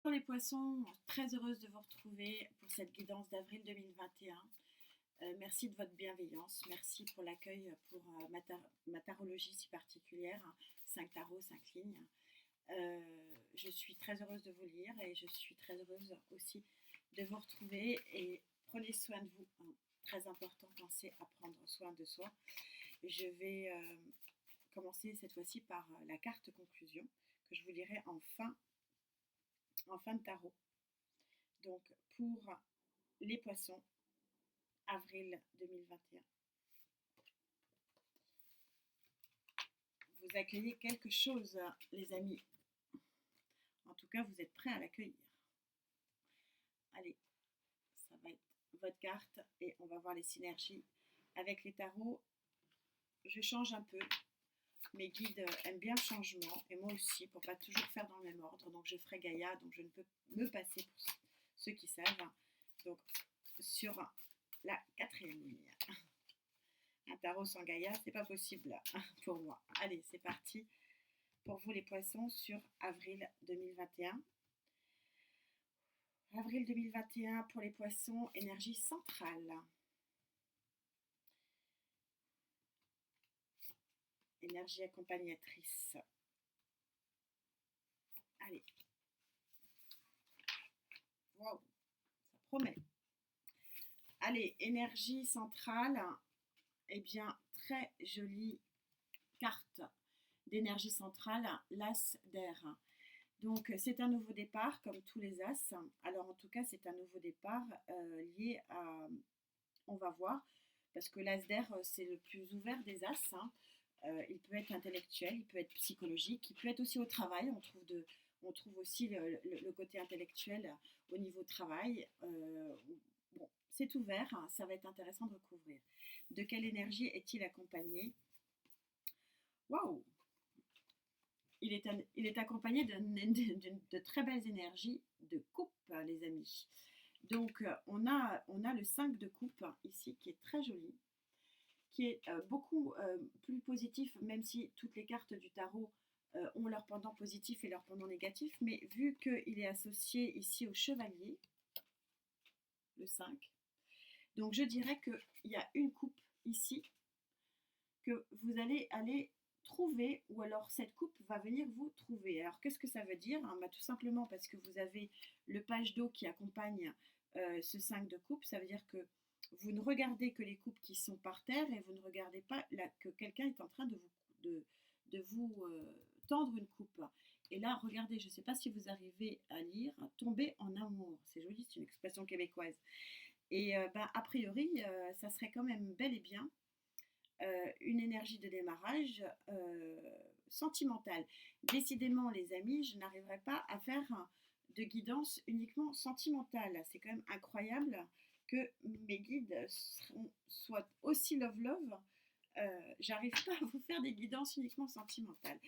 Pour les poissons, très heureuse de vous retrouver pour cette guidance d'avril 2021. Merci de votre bienveillance, merci pour l'accueil pour ma tarologie si particulière, 5 tarots, 5 lignes. Je suis très heureuse de vous lire et je suis très heureuse aussi de vous retrouver et prenez soin de vous, hein. Très important, pensez à prendre soin de soi. Je vais commencer cette fois-ci par la carte conclusion que je vous lirai en fin de tarot. Donc pour les poissons, avril 2021. Vous accueillez quelque chose, les amis. En tout cas, vous êtes prêts à l'accueillir. Allez, ça va être votre carte et on va voir les synergies avec les tarots. Je change un peu. Mes guides aiment bien le changement et moi aussi pour pas toujours faire dans le même ordre. Donc je ferai Gaïa, donc je ne peux me passer pour ceux qui savent. Donc sur la 4e ligne. Un tarot sans Gaïa, c'est pas possible pour moi. Allez, c'est parti pour vous les poissons sur avril 2021. Avril 2021 pour les poissons, énergie centrale. Énergie accompagnatrice. Allez. Waouh, ça promet. Allez, énergie centrale. Eh bien, très jolie carte d'énergie centrale, l'as d'air. Donc, c'est un nouveau départ, comme tous les as. Alors, en tout cas, c'est un nouveau départ lié à... On va voir, parce que l'as d'air, c'est le plus ouvert des as. Il peut être intellectuel, il peut être psychologique, il peut être aussi au travail. On trouve aussi le côté intellectuel au niveau travail. Bon, c'est ouvert, hein, ça va être intéressant de recouvrir. De quelle énergie est-il accompagné? Waouh! Il est accompagné de très belles énergies de coupe, les amis. Donc, on a le 5 de coupe ici, qui est très joli, qui est beaucoup plus positif, même si toutes les cartes du tarot ont leur pendant positif et leur pendant négatif. Mais vu qu'il est associé ici au chevalier, le 5, donc je dirais qu'il y a une coupe ici que vous allez aller trouver, ou alors cette coupe va venir vous trouver. Alors qu'est-ce que ça veut dire? Tout simplement parce que vous avez le page d'eau qui accompagne ce 5 de coupe. Ça veut dire que vous ne regardez que les coupes qui sont par terre et vous ne regardez pas que quelqu'un est en train de vous tendre une coupe. Et là, regardez, je ne sais pas si vous arrivez à lire, tomber en amour. C'est joli, c'est une expression québécoise. Et a priori, ça serait quand même bel et bien une énergie de démarrage sentimentale. Décidément, les amis, je n'arriverai pas à faire de guidance uniquement sentimentale. C'est quand même incroyable que mes guides soient aussi love-love. J'arrive pas à vous faire des guidances uniquement sentimentales.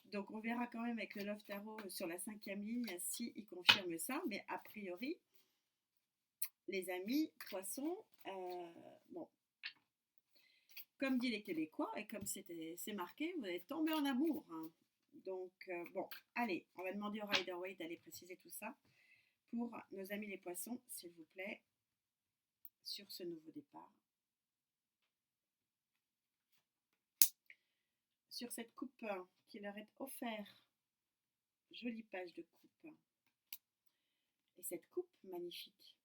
Donc on verra quand même avec le Love Tarot sur la 5e ligne si il confirme ça. Mais a priori, les amis, poissons, bon, comme dit les Québécois, et comme c'est marqué, vous allez tomber en amour. Hein. Donc, bon, allez, on va demander au Rider-Waite d'aller préciser tout ça pour nos amis les poissons, s'il vous plaît, sur ce nouveau départ. Sur cette coupe qui leur est offerte, jolie page de coupe. Et cette coupe magnifique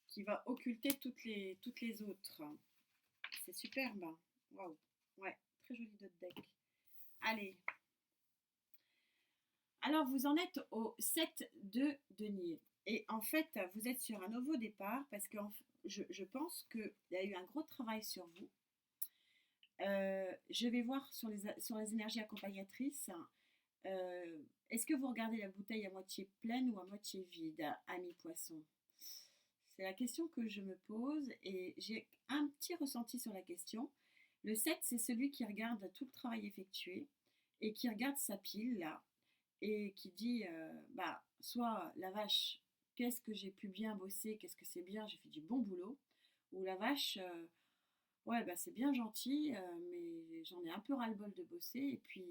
qui va occulter toutes les autres. C'est superbe. Waouh. Ouais, très joli de deck. Allez. Alors, vous en êtes au 7 de denier. Et en fait, vous êtes sur un nouveau départ parce que je pense qu'il y a eu un gros travail sur vous. Je vais voir sur les énergies accompagnatrices. Est-ce que vous regardez la bouteille à moitié pleine ou à moitié vide, ami poisson? C'est la question que je me pose et j'ai un petit ressenti sur la question. Le 7, c'est celui qui regarde tout le travail effectué et qui regarde sa pile là et qui dit soit la vache, qu'est-ce que j'ai pu bien bosser, qu'est-ce que c'est bien, j'ai fait du bon boulot, ou la vache, ouais, c'est bien gentil, mais j'en ai un peu ras-le-bol de bosser et puis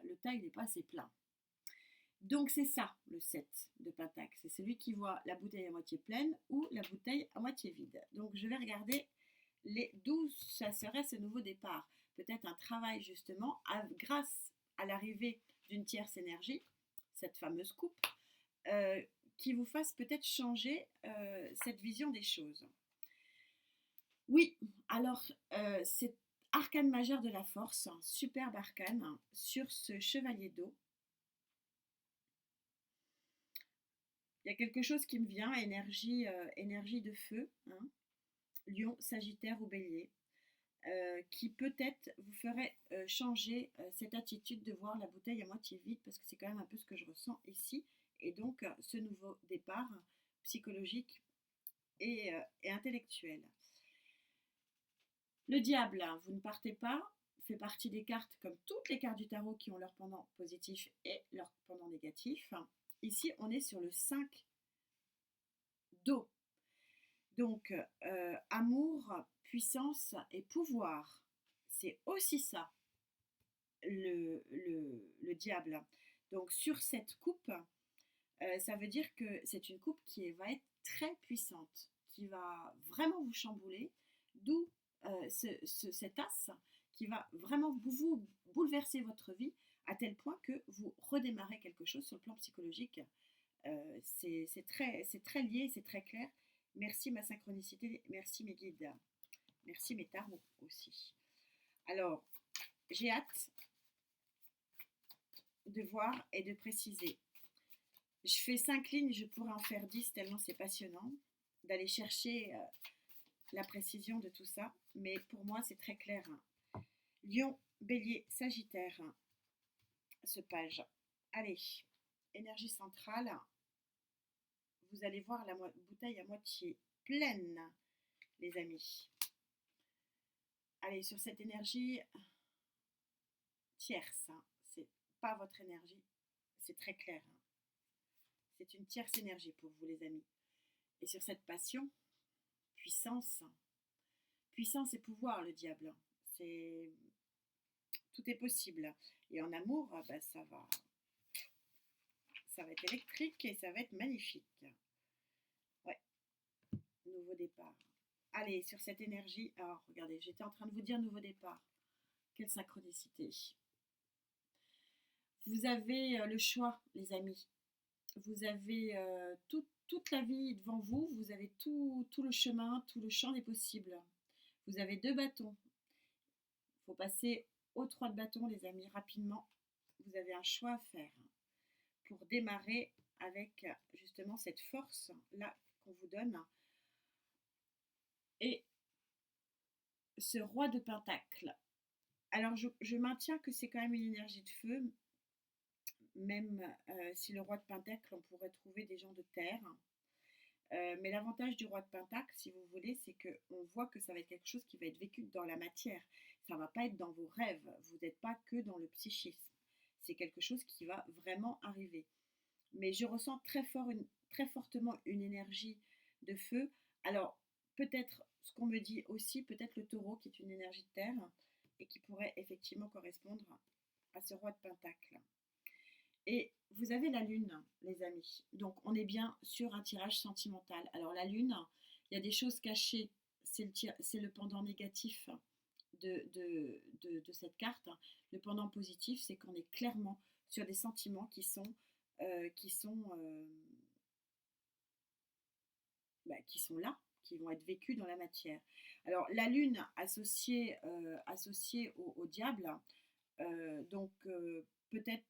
le tas il n'est pas assez plein. Donc c'est ça le 7 de Pentacle, c'est celui qui voit la bouteille à moitié pleine ou la bouteille à moitié vide. Donc je vais regarder d'où ça serait ce nouveau départ. Peut-être un travail justement grâce à l'arrivée d'une tierce énergie, cette fameuse coupe, euh, qui vous fasse peut-être changer cette vision des choses. Oui, alors c'est arcane majeur de la force, superbe arcane sur ce chevalier d'eau. Il y a quelque chose qui me vient, énergie, énergie de feu, hein, Lion, Sagittaire ou Bélier, qui peut-être vous ferait changer cette attitude de voir la bouteille à moitié vide, parce que c'est quand même un peu ce que je ressens ici, et donc ce nouveau départ psychologique et intellectuel. Le diable, vous ne partez pas, fait partie des cartes, comme toutes les cartes du tarot, qui ont leur pendant positif et leur pendant négatif. Ici, on est sur le 5 d'eau. Donc, amour, puissance et pouvoir. C'est aussi ça, le diable. Donc, sur cette coupe, ça veut dire que c'est une coupe qui va être très puissante, qui va vraiment vous chambouler, d'où cet as qui va vraiment vous bouleverser votre vie à tel point que vous redémarrez quelque chose sur le plan psychologique. C'est très lié, c'est très clair. Merci ma synchronicité, merci mes guides, merci mes tarots aussi. Alors, j'ai hâte de voir et de préciser. Je fais 5 lignes, je pourrais en faire 10 tellement c'est passionnant d'aller chercher la précision de tout ça. Mais pour moi, c'est très clair. Lion, Bélier, Sagittaire, ce page. Allez, énergie centrale. Vous allez voir la bouteille à moitié pleine, les amis. Allez, sur cette énergie tierce, c'est pas votre énergie, c'est très clair. C'est une tierce énergie pour vous, les amis. Et sur cette passion, puissance et pouvoir, le diable. Tout est possible. Et en amour, bah, ça va être électrique et ça va être magnifique. Ouais, nouveau départ. Allez, sur cette énergie, alors regardez, j'étais en train de vous dire nouveau départ. Quelle synchronicité. Vous avez le choix, les amis. Vous avez toute la vie devant vous. Vous avez tout le chemin, tout le champ des possibles. Vous avez 2 bâtons. Il faut passer aux 3 de bâtons, les amis, rapidement. Vous avez un choix à faire pour démarrer avec justement cette force-là qu'on vous donne. Et ce roi de pentacle. Alors, je maintiens que c'est quand même une énergie de feu, même si le roi de pentacle, on pourrait trouver des gens de terre. Mais l'avantage du roi de pentacle, si vous voulez, c'est qu'on voit que ça va être quelque chose qui va être vécu dans la matière. Ça ne va pas être dans vos rêves. Vous n'êtes pas que dans le psychisme. C'est quelque chose qui va vraiment arriver. Mais je ressens très fortement une énergie de feu. Alors, peut-être, ce qu'on me dit aussi, peut-être le taureau, qui est une énergie de terre, et qui pourrait effectivement correspondre à ce roi de pentacle. Et vous avez la lune, les amis. Donc, on est bien sur un tirage sentimental. Alors, la lune, il y a des choses cachées. C'est le pendant négatif de cette carte. Le pendant positif, c'est qu'on est clairement sur des sentiments qui sont là, qui vont être vécus dans la matière. Alors, la lune associée au diable, donc peut-être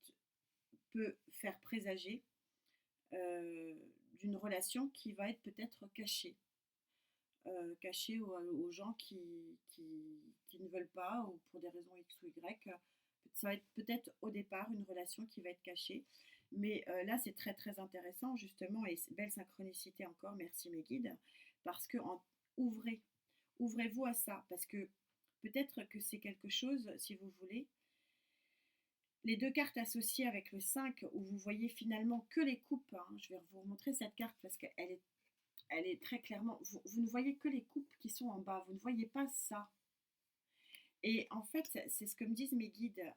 peut faire présager d'une relation qui va être peut-être cachée. Cachée aux gens qui ne veulent pas, ou pour des raisons X ou Y. Ça va être peut-être au départ une relation qui va être cachée. Mais là, c'est très très intéressant, justement, et belle synchronicité encore, merci mes guides, parce que ouvrez-vous à ça, parce que peut-être que c'est quelque chose, si vous voulez, les 2 cartes associées avec le 5, où vous voyez finalement que les coupes, hein, je vais vous montrer cette carte parce qu'elle est très clairement, vous ne voyez que les coupes qui sont en bas, vous ne voyez pas ça. Et en fait, c'est ce que me disent mes guides.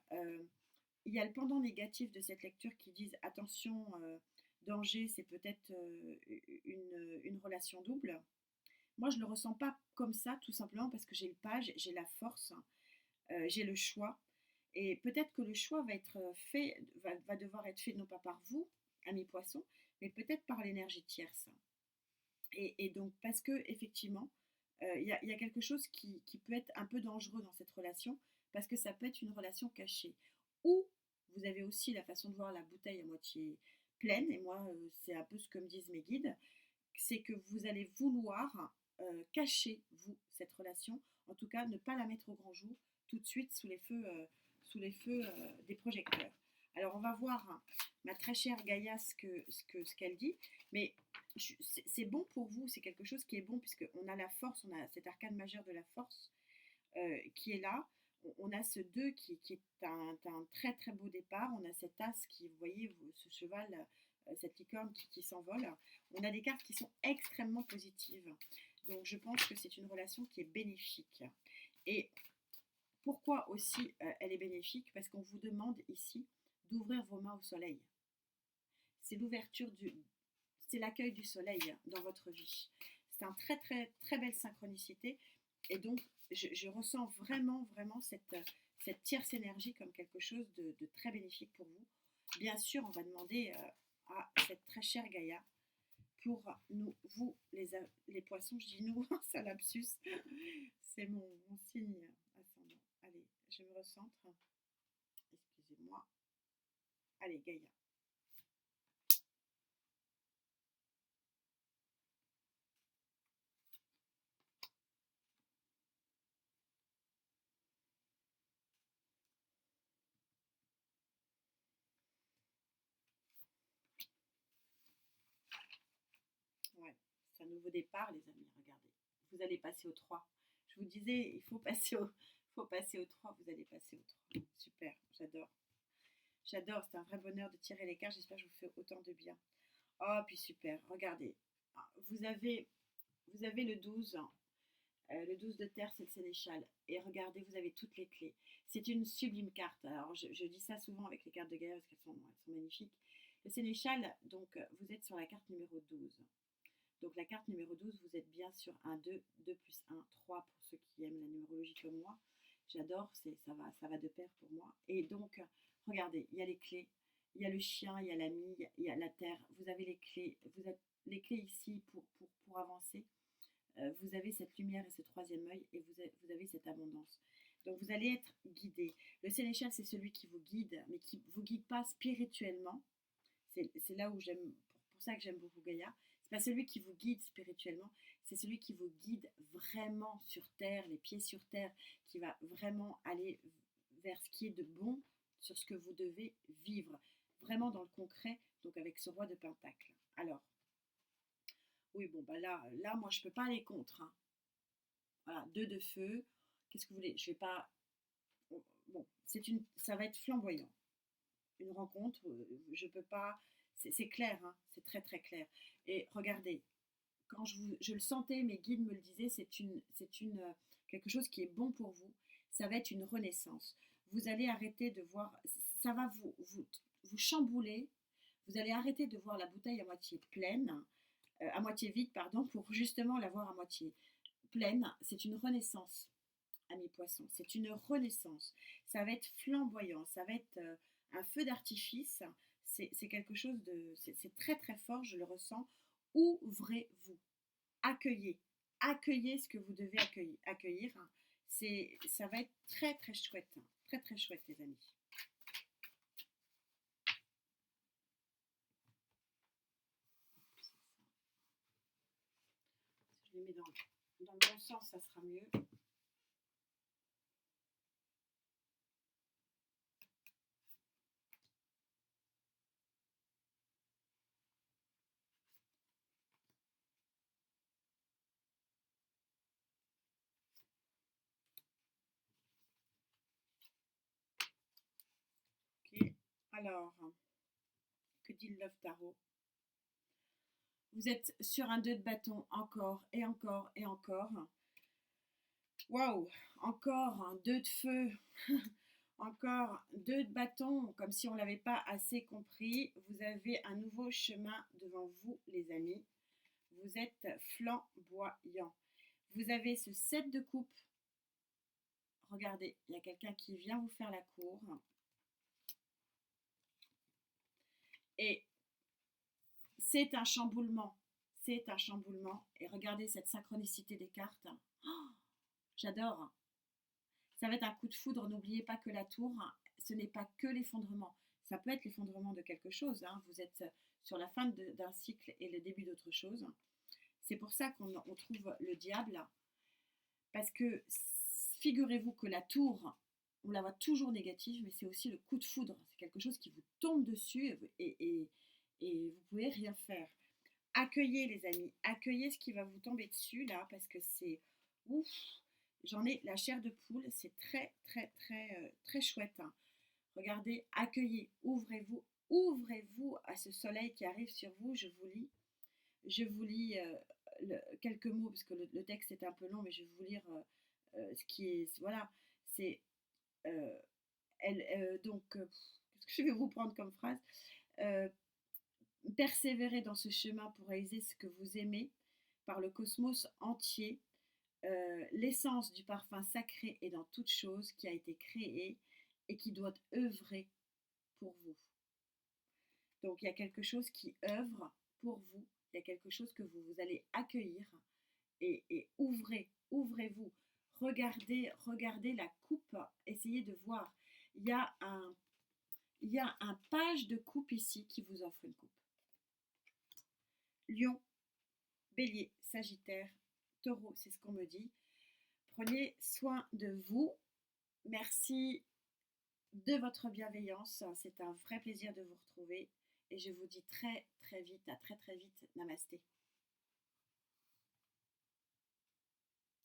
il y a le pendant négatif de cette lecture qui disent attention, danger, c'est peut-être une relation double. Moi, je ne le ressens pas comme ça, tout simplement parce que j'ai le page, j'ai la force, j'ai le choix. Et peut-être que le choix va être fait, va devoir être fait non pas par vous, amis poissons, mais peut-être par l'énergie tierce. Et donc, parce que effectivement, il y a quelque chose qui peut être un peu dangereux dans cette relation, parce que ça peut être une relation cachée. Ou vous avez aussi la façon de voir la bouteille à moitié pleine, et moi, c'est un peu ce que me disent mes guides, c'est que vous allez vouloir cacher, vous, cette relation, en tout cas ne pas la mettre au grand jour tout de suite sous les feux des projecteurs. Alors on va voir, hein, ma très chère Gaïa, ce qu'elle dit, mais c'est bon pour vous, c'est quelque chose qui est bon, puisqu'on a la force, on a cet arcane majeur de la force qui est là. On a ce 2 qui est un très très beau départ. On a cet as qui, vous voyez, ce cheval, cette licorne qui s'envole. On a des cartes qui sont extrêmement positives. Donc je pense que c'est une relation qui est bénéfique. Et pourquoi aussi elle est bénéfique? Parce qu'on vous demande ici d'ouvrir vos mains au soleil. C'est l'ouverture c'est l'accueil du soleil dans votre vie. C'est un très très très belle synchronicité. Et donc je ressens vraiment vraiment cette tierce énergie comme quelque chose de très bénéfique pour vous. Bien sûr, on va demander à cette très chère Gaïa pour nous, vous les poissons, je dis nous, c'est un lapsus, c'est mon signe ascendant. Allez, je me recentre. Excusez-moi. Allez, Gaïa. Ouais, c'est un nouveau départ, les amis, regardez. Vous allez passer au 3. Je vous disais, il faut passer au 3, vous allez passer au 3. Super, j'adore. J'adore, c'est un vrai bonheur de tirer les cartes, j'espère que je vous fais autant de bien. Oh, puis super, regardez. Vous avez, vous avez le 12, le 12 de terre, c'est le sénéchal. Et regardez, vous avez toutes les clés. C'est une sublime carte. Alors, je dis ça souvent avec les cartes de Gaïa parce qu'elles sont magnifiques. Le sénéchal, donc, vous êtes sur la carte numéro 12. Donc la carte numéro 12, vous êtes bien sur un 2, 2 plus 1, 3 pour ceux qui aiment la numérologie comme moi. J'adore, ça va de pair pour moi. Et donc, regardez, il y a les clés, il y a le chien, il y a l'ami, il y a la terre. Vous avez les clés, vous avez les clés ici pour avancer. Vous avez cette lumière et ce troisième œil et vous avez cette abondance. Donc vous allez être guidé. Le sénéchal, c'est celui qui vous guide, mais qui ne vous guide pas spirituellement. C'est là où j'aime, pour ça que j'aime beaucoup Gaïa. C'est pas celui qui vous guide spirituellement, c'est celui qui vous guide vraiment sur terre, les pieds sur terre, qui va vraiment aller vers ce qui est de bon, sur ce que vous devez vivre, vraiment dans le concret, donc avec ce roi de Pentacle. Alors, oui, bon, bah là moi, je peux pas aller contre, hein. Voilà, 2 de feu. Qu'est-ce que vous voulez? Je vais pas. Bon, ça va être flamboyant. Une rencontre, je peux pas. C'est clair, hein, c'est très très clair. Et regardez, quand je le sentais, mes guides me le disaient, quelque chose qui est bon pour vous. Ça va être une renaissance. Vous allez arrêter de voir, ça va vous chambouler. Vous allez arrêter de voir la bouteille à moitié pleine, à moitié vide, pardon, pour justement la voir à moitié pleine. C'est une renaissance, amis poissons. C'est une renaissance. Ça va être flamboyant. Ça va être un feu d'artifice. C'est quelque chose de. C'est très très fort, je le ressens. Ouvrez-vous. Accueillez. Accueillez ce que vous devez accueillir. Ça va être très très chouette. Très très chouette, les amis. Je les mets dans le bon sens, ça sera mieux. Ok. Alors, que dit le Love Tarot? Vous êtes sur un 2 de bâton encore et encore et encore. Waouh, encore un 2 de feu. Encore 2 de bâton, comme si on ne l'avait pas assez compris. Vous avez un nouveau chemin devant vous, les amis. Vous êtes flamboyant. Vous avez ce 7 de coupe. Regardez, il y a quelqu'un qui vient vous faire la cour. Et c'est un chamboulement. C'est un chamboulement. Et regardez cette synchronicité des cartes. Oh, j'adore. Ça va être un coup de foudre. N'oubliez pas que la tour, ce n'est pas que l'effondrement. Ça peut être l'effondrement de quelque chose. Hein. Vous êtes sur la fin d'un cycle et le début d'autre chose. C'est pour ça qu'on trouve le diable. Parce que figurez-vous que la tour, on la voit toujours négative, mais c'est aussi le coup de foudre. C'est quelque chose qui vous tombe dessus et vous pouvez rien faire. Accueillez les amis, accueillez ce qui va vous tomber dessus là, parce que c'est ouf. J'en ai la chair de poule, c'est très très très très chouette. Hein. Regardez, accueillez, ouvrez-vous, ouvrez-vous à ce soleil qui arrive sur vous. Je vous lis quelques mots parce que le texte est un peu long, mais je vais vous lire ce qui est voilà. C'est qu'est-ce que je vais vous prendre comme phrase? Euh, Persévérer dans ce chemin pour réaliser ce que vous aimez par le cosmos entier. L'essence du parfum sacré est dans toute chose qui a été créée et qui doit œuvrer pour vous. Donc il y a quelque chose qui œuvre pour vous, il y a quelque chose que vous allez accueillir et ouvrez-vous. Regardez la coupe, essayez de voir. Il y a un page de coupe ici qui vous offre une coupe. Lion, Bélier, Sagittaire, Taureau, c'est ce qu'on me dit. Prenez soin de vous. Merci de votre bienveillance. C'est un vrai plaisir de vous retrouver. Et je vous dis très très vite, à très très vite. Namasté.